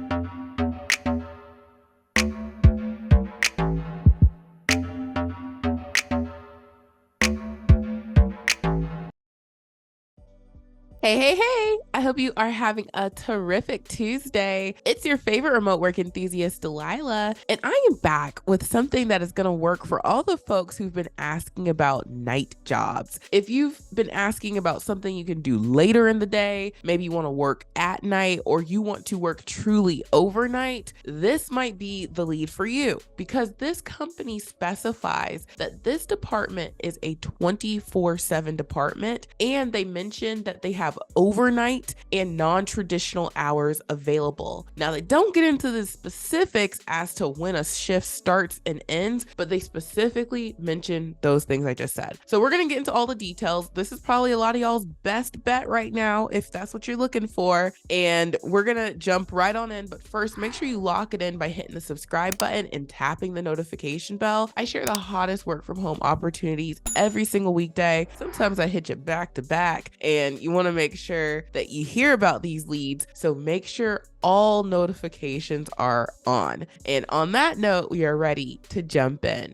Hey, hey, hey! I hope you are having a terrific Tuesday. It's your favorite remote work enthusiast, Delilah, and I am back with something that is going to work for all the folks who've been asking about night jobs. If you've been asking about something you can do later in the day, maybe you want to work at night or you want to work truly overnight, this might be the lead for you because this company specifies that this department is a 24/7 department, and they mentioned that they have overnight and non-traditional hours available. Now, they don't get into the specifics as to when a shift starts and ends, but they specifically mention those things I just said. So we're going to get into all the details. This is probably a lot of y'all's best bet right now if that's what you're looking for, and we're going to jump right on in. But first, make sure you lock it in by hitting the subscribe button and tapping the notification bell. I share the hottest work from home opportunities every single weekday. Sometimes I hit you back to back, and you want to make sure that you hear about these leads. So make sure all notifications are on. And on that note, we are ready to jump in.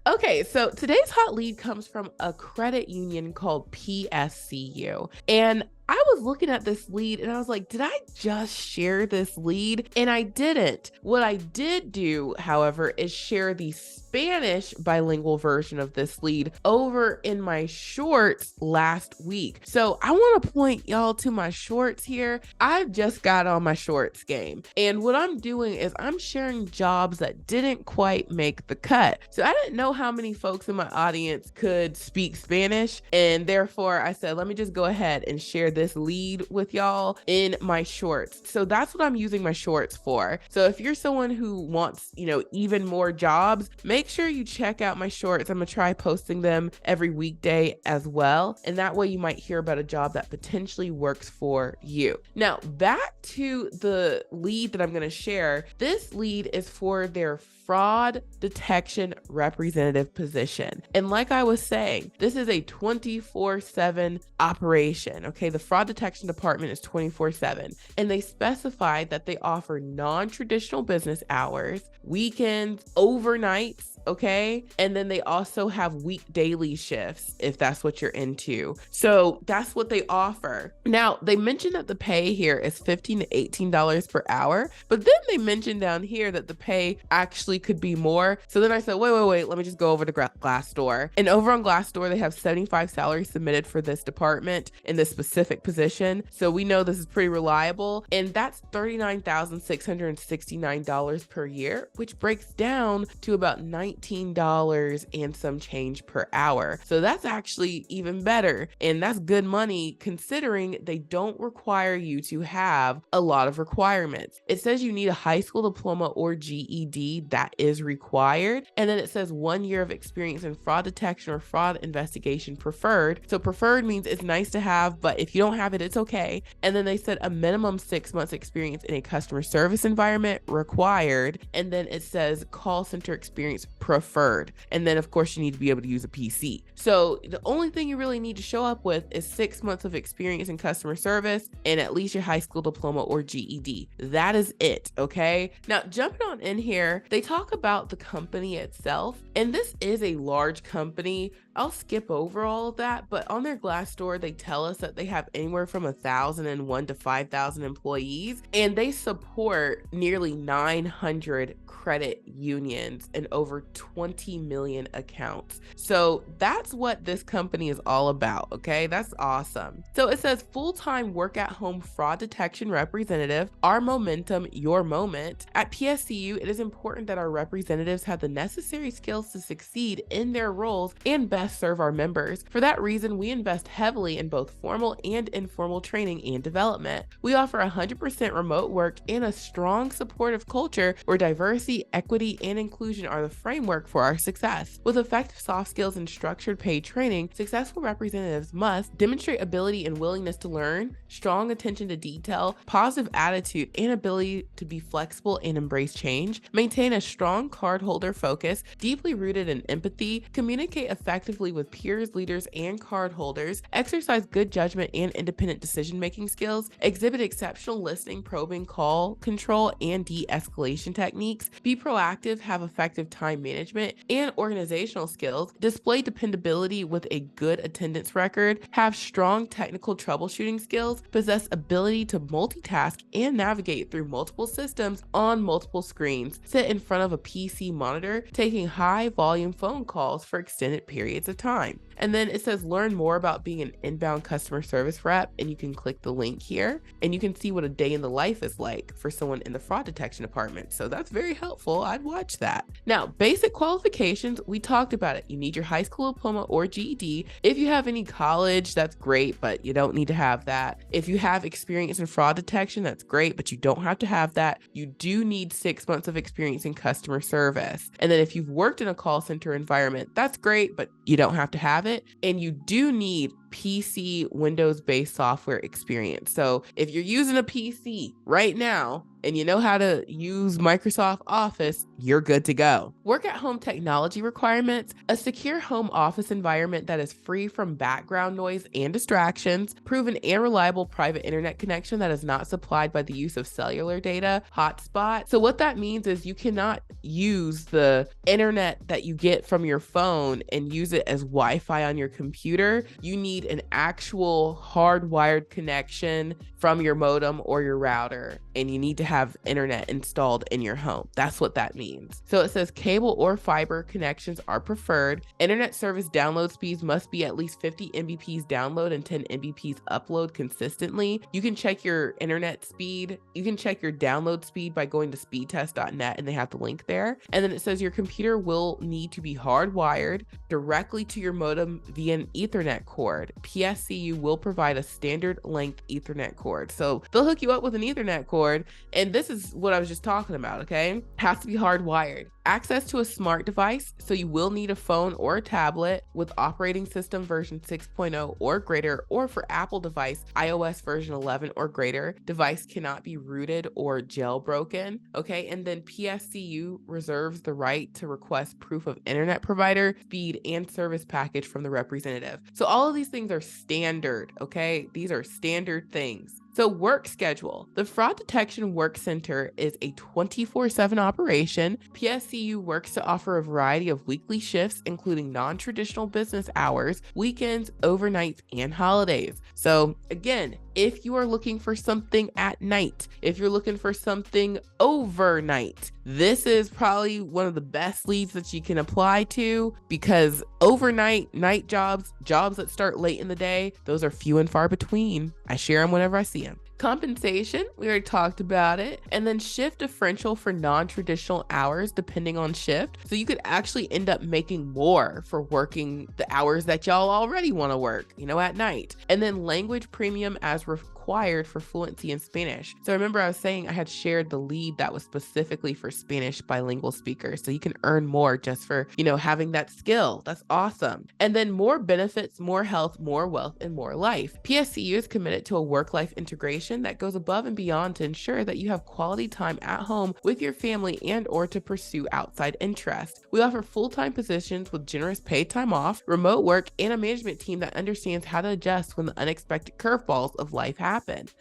Okay, so today's hot lead comes from a credit union called PSCU. And I was looking at this lead and I was like, did I just share this lead? And I didn't. What I did do, however, is share the Spanish bilingual version of this lead over in my shorts last week. So I want to point y'all to my shorts here. I just got on my shorts game. And what I'm doing is I'm sharing jobs that didn't quite make the cut. So I didn't know how many folks in my audience could speak Spanish. And therefore I said, let me just go ahead and share this lead with y'all in my shorts. So that's what I'm using my shorts for. So if you're someone who wants, even more jobs, make sure you check out my shorts. I'm gonna try posting them every weekday as well. And that way you might hear about a job that potentially works for you. Now, back to the lead that I'm gonna share. This lead is for their fraud detection representative position. And like I was saying, this is a 24/7 operation. Okay, the fraud detection department is 24/7, and they specified that they offer non-traditional business hours, weekends, overnights, okay? And then they also have week daily shifts if that's what you're into. So that's what they offer. Now, they mentioned that the pay here is $15 to $18 per hour, but then they mentioned down here that the pay actually could be more. So then I said, wait, let me just go over to Glassdoor. And over on Glassdoor, they have 75 salaries submitted for this department in this specific position. So we know this is pretty reliable. And that's $39,669 per year, which breaks down to about $19 and some change per hour. So that's actually even better. And that's good money considering they don't require you to have a lot of requirements. It says you need a high school diploma or GED. That is required. And then it says 1 year of experience in fraud detection or fraud investigation preferred. So preferred means it's nice to have, but if you don't have it, it's okay. And then they said a minimum 6 months experience in a customer service environment required. And then it says call center experience preferred. And then of course you need to be able to use a PC. So the only thing you really need to show up with is 6 months of experience in customer service and at least your high school diploma or GED. That is it, okay? Now jumping on in here, they talk about the company itself, and this is a large company. I'll skip over all of that, but on their Glassdoor, they tell us that they have anywhere from 1,001 to 5,000 employees, and they support nearly 900 credit unions and over 20 million accounts. So that's what this company is all about, okay? That's awesome. So it says full-time work-at-home fraud detection representative, our momentum, your moment. At PSCU, it is important that our representatives have the necessary skills to succeed in their roles and best serve our members. For that reason, we invest heavily in both formal and informal training and development. We offer 100% remote work and a strong supportive culture where diversity, equity, and inclusion are the framework for our success. With effective soft skills and structured paid training, successful representatives must demonstrate ability and willingness to learn, strong attention to detail, positive attitude, and ability to be flexible and embrace change, maintain a strong cardholder focus, deeply rooted in empathy, communicate effectively collaboratively with peers, leaders, and cardholders, exercise good judgment and independent decision-making skills, exhibit exceptional listening, probing, call control, and de-escalation techniques, be proactive, have effective time management and organizational skills, display dependability with a good attendance record, have strong technical troubleshooting skills, possess ability to multitask and navigate through multiple systems on multiple screens, sit in front of a PC monitor, taking high volume phone calls for extended periods of time. And then it says learn more about being an inbound customer service rep, and you can click the link here and you can see what a day in the life is like for someone in the fraud detection department. So that's very helpful. I'd watch that. Now, basic qualifications, we talked about it. You need your high school diploma or GED. If you have any college, that's great, but you don't need to have that. If you have experience in fraud detection, that's great, but you don't have to have that. You do need 6 months of experience in customer service. And then if you've worked in a call center environment, that's great, but you don't have to have it. And you do need PC Windows-based software experience. So if you're using a PC right now and you know how to use Microsoft Office, you're good to go. Work at home technology requirements, a secure home office environment that is free from background noise and distractions, proven and reliable private internet connection that is not supplied by the use of cellular data, hotspot. So what that means is you cannot use the internet that you get from your phone and use it as Wi-Fi on your computer. You need an actual hardwired connection from your modem or your router, and you need to have internet installed in your home. That's what that means. So it says cable or fiber connections are preferred. Internet service download speeds must be at least 50 Mbps download and 10 Mbps upload consistently. You can check your internet speed. You can check your download speed by going to speedtest.net, and they have the link there. And then it says your computer will need to be hardwired directly to your modem via an Ethernet cord. PSCU will provide a standard length Ethernet cord. So they'll hook you up with an Ethernet cord. And this is what I was just talking about, okay? Has to be hardwired. Access to a smart device. So you will need a phone or a tablet with operating system version 6.0 or greater, or for Apple device, iOS version 11 or greater. Device cannot be rooted or jailbroken, okay? And then PSCU reserves the right to request proof of internet provider, speed, and service package from the representative. So all of these things are standard, okay? These are standard things. So work schedule. The Fraud Detection Work Center is a 24/7 operation. PSCU works to offer a variety of weekly shifts, including non-traditional business hours, weekends, overnights, and holidays. So again, if you are looking for something at night, if you're looking for something overnight, this is probably one of the best leads that you can apply to, because overnight, night jobs that start late in the day, those are few and far between. I share them whenever I see them. Compensation, we already talked about it. And then shift differential for non-traditional hours depending on shift. So you could actually end up making more for working the hours that y'all already want to work, at night. And then language premium as required for fluency in Spanish. So remember I was saying I had shared the lead that was specifically for Spanish bilingual speakers. So you can earn more just for, having that skill. That's awesome. And then more benefits, more health, more wealth, and more life. PSCU is committed to a work-life integration that goes above and beyond to ensure that you have quality time at home with your family and or to pursue outside interests. We offer full-time positions with generous paid time off, remote work, and a management team that understands how to adjust when the unexpected curveballs of life happen.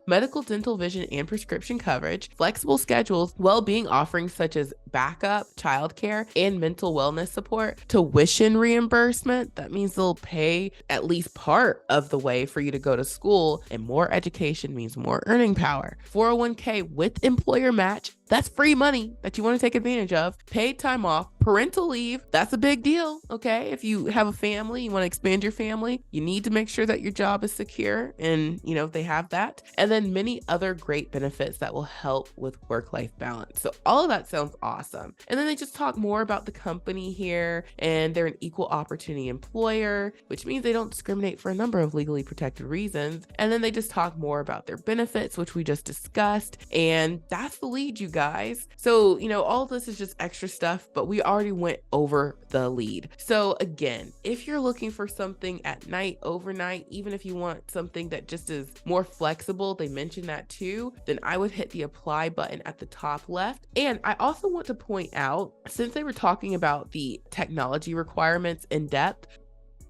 Medical, dental, vision, and prescription coverage, flexible schedules, well-being offerings such as backup, childcare, and mental wellness support, tuition reimbursement. That means they'll pay at least part of the way for you to go to school, and more education means more earning power. 401k with employer match. That's free money that you want to take advantage of. Paid time off, parental leave. That's a big deal, okay? If you have a family, you want to expand your family, you need to make sure that your job is secure and, they have that. And then many other great benefits that will help with work-life balance. So all of that sounds awesome. And then they just talk more about the company here, and they're an equal opportunity employer, which means they don't discriminate for a number of legally protected reasons. And then they just talk more about their benefits, which we just discussed. And that's the lead, you guys. So, all of this is just extra stuff, but we already went over the lead. So again, if you're looking for something at night, overnight, even if you want something that just is more flexible, they mentioned that too, then I would hit the apply button at the top left. And I also want to point out, since they were talking about the technology requirements in depth,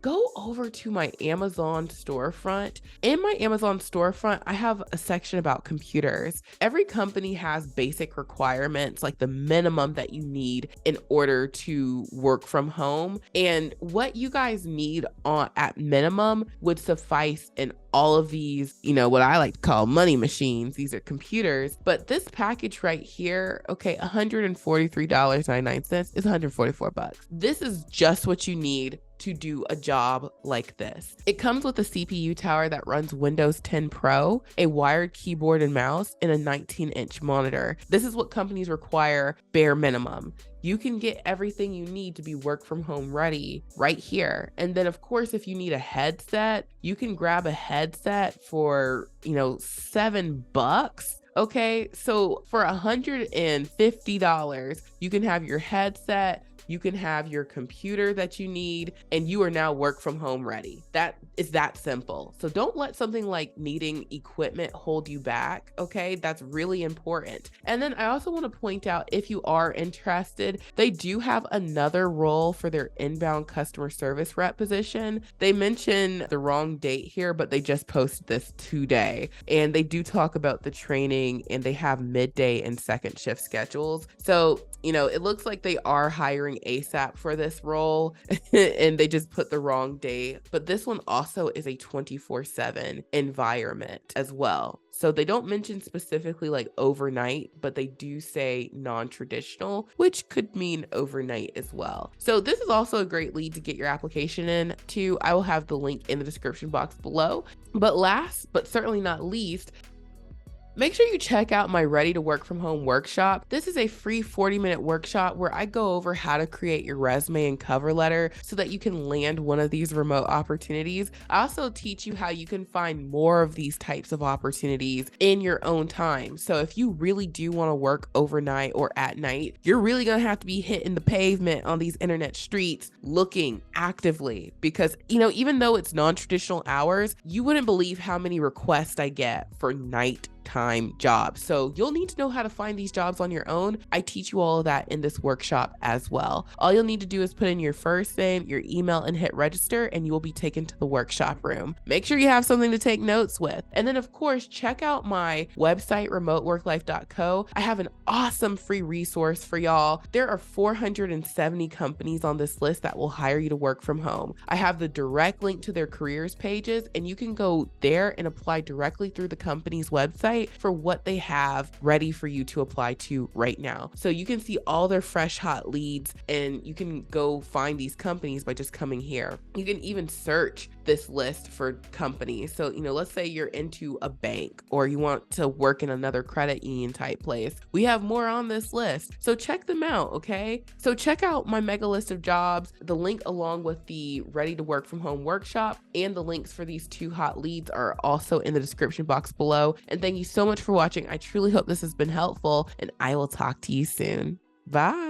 go over to my Amazon storefront. In my Amazon storefront, I have a section about computers. Every company has basic requirements, like the minimum that you need in order to work from home. And what you guys need at minimum would suffice in all of these, what I like to call money machines. These are computers, but this package right here, okay, $143.99 is $144. This is just what you need to do a job like this. It comes with a CPU tower that runs Windows 10 Pro, a wired keyboard and mouse, and a 19-inch monitor. This is what companies require bare minimum. You can get everything you need to be work from home ready right here. And then of course, if you need a headset, you can grab a headset for, $7. Okay, so for $150, you can have your headset, you can have your computer that you need, and you are now work from home ready. That is that simple. So don't let something like needing equipment hold you back, okay? That's really important. And then I also want to point out, if you are interested, they do have another role for their inbound customer service rep position. They mention the wrong date here, but they just posted this today. And they do talk about the training, and they have midday and second shift schedules. So, it looks like they are hiring ASAP for this role and they just put the wrong date. But this one also is a 24/7 environment as well. So they don't mention specifically like overnight, but they do say non-traditional, which could mean overnight as well. So this is also a great lead to get your application in to. I will have the link in the description box below. But last, but certainly not least, make sure you check out my Ready to Work From Home workshop. This is a free 40-minute workshop where I go over how to create your resume and cover letter so that you can land one of these remote opportunities. I also teach you how you can find more of these types of opportunities in your own time. So if you really do want to work overnight or at night, you're really going to have to be hitting the pavement on these internet streets looking actively because, even though it's non-traditional hours, you wouldn't believe how many requests I get for night time jobs. So you'll need to know how to find these jobs on your own. I teach you all of that in this workshop as well. All you'll need to do is put in your first name, your email, and hit register, and you will be taken to the workshop room. Make sure you have something to take notes with. And then of course, check out my website, remoteworklife.co. I have an awesome free resource for y'all. There are 470 companies on this list that will hire you to work from home. I have the direct link to their careers pages, and you can go there and apply directly through the company's website for what they have ready for you to apply to right now. So you can see all their fresh hot leads, and you can go find these companies by just coming here. You can even search this list for companies. So, let's say you're into a bank or you want to work in another credit union type place. We have more on this list. So check them out, okay? So check out my mega list of jobs, the link along with the Ready to Work From Home workshop, and the links for these 2 hot leads are also in the description box below. And thank you so much for watching. I truly hope this has been helpful, and I will talk to you soon. Bye.